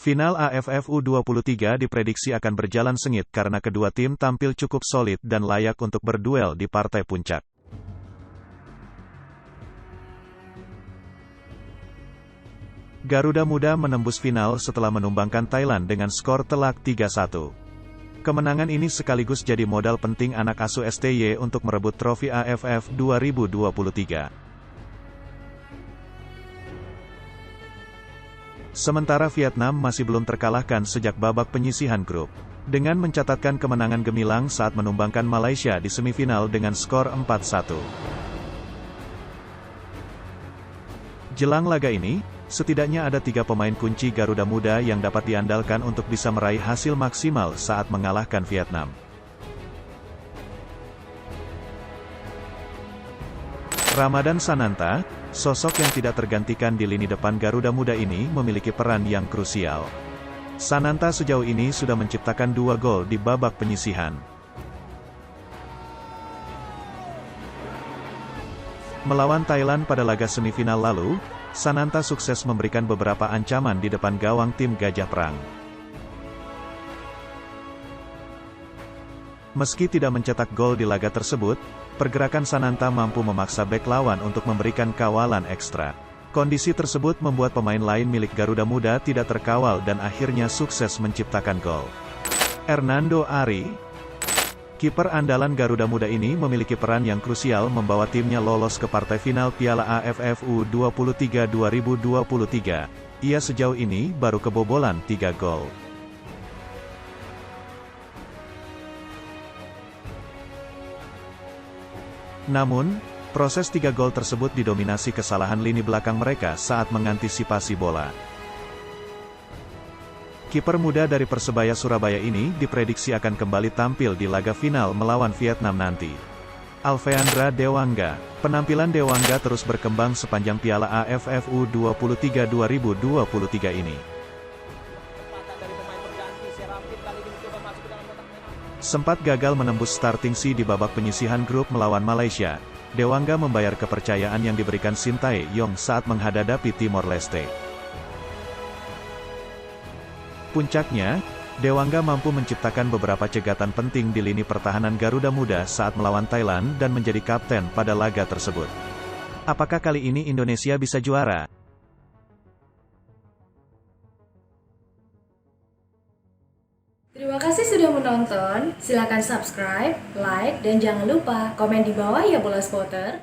Final AFF U23 diprediksi akan berjalan sengit karena kedua tim tampil cukup solid dan layak untuk berduel di partai puncak. Garuda Muda menembus final setelah menumbangkan Thailand dengan skor telak 3-1. Kemenangan ini sekaligus jadi modal penting anak asuh STY untuk merebut trofi AFF 2023. Sementara Vietnam masih belum terkalahkan sejak babak penyisihan grup, dengan mencatatkan kemenangan gemilang saat menumbangkan Malaysia di semifinal dengan skor 4-1. Jelang laga ini, setidaknya ada 3 pemain kunci Garuda Muda yang dapat diandalkan untuk bisa meraih hasil maksimal saat mengalahkan Vietnam. Ramadan Sananta, sosok yang tidak tergantikan di lini depan Garuda Muda ini memiliki peran yang krusial. Sananta sejauh ini sudah menciptakan 2 gol di babak penyisihan. Melawan Thailand pada laga semifinal lalu, Sananta sukses memberikan beberapa ancaman di depan gawang tim Gajah Perang. Meski tidak mencetak gol di laga tersebut, pergerakan Sananta mampu memaksa bek lawan untuk memberikan kawalan ekstra. Kondisi tersebut membuat pemain lain milik Garuda Muda tidak terkawal dan akhirnya sukses menciptakan gol. Hernando Ari, kiper andalan Garuda Muda ini memiliki peran yang krusial membawa timnya lolos ke partai final Piala AFF U23 2023. Ia sejauh ini baru kebobolan 3 gol. Namun, proses 3 gol tersebut didominasi kesalahan lini belakang mereka saat mengantisipasi bola. Kiper muda dari Persebaya Surabaya ini diprediksi akan kembali tampil di laga final melawan Vietnam nanti. Alveandra Dewangga, penampilan Dewangga terus berkembang sepanjang Piala AFF U23 2023 ini. Sempat gagal menembus starting C di babak penyisihan grup melawan Malaysia, Dewangga membayar kepercayaan yang diberikan Sintayong saat menghadapi Timor Leste. Puncaknya, Dewangga mampu menciptakan beberapa cegatan penting di lini pertahanan Garuda Muda saat melawan Thailand dan menjadi kapten pada laga tersebut. Apakah kali ini Indonesia bisa juara? Terima kasih sudah menonton, silakan subscribe, like, dan jangan lupa komen di bawah ya bola spotter.